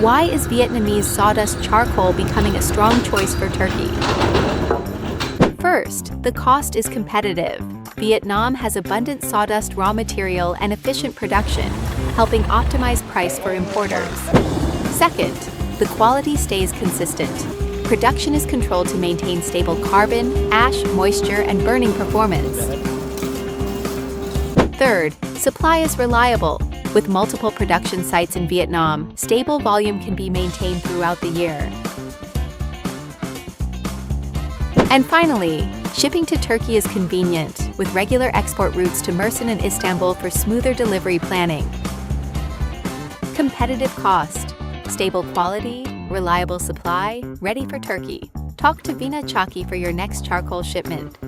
Why is Vietnamese sawdust charcoal becoming a strong choice for Turkey? First, the cost is competitive. Vietnam has abundant sawdust raw material and efficient production, helping optimize price for importers. Second, the quality stays consistent. Production is controlled to maintain stable carbon, ash, moisture, and burning performance. Third, supply is reliable. With multiple production sites in Vietnam, stable volume can be maintained throughout the year. And finally, shipping to Turkey is convenient, with regular export routes to Mersin and Istanbul for smoother delivery planning. Competitive cost, stable quality, reliable supply, ready for Turkey. Talk to Vinachaki for your next charcoal shipment.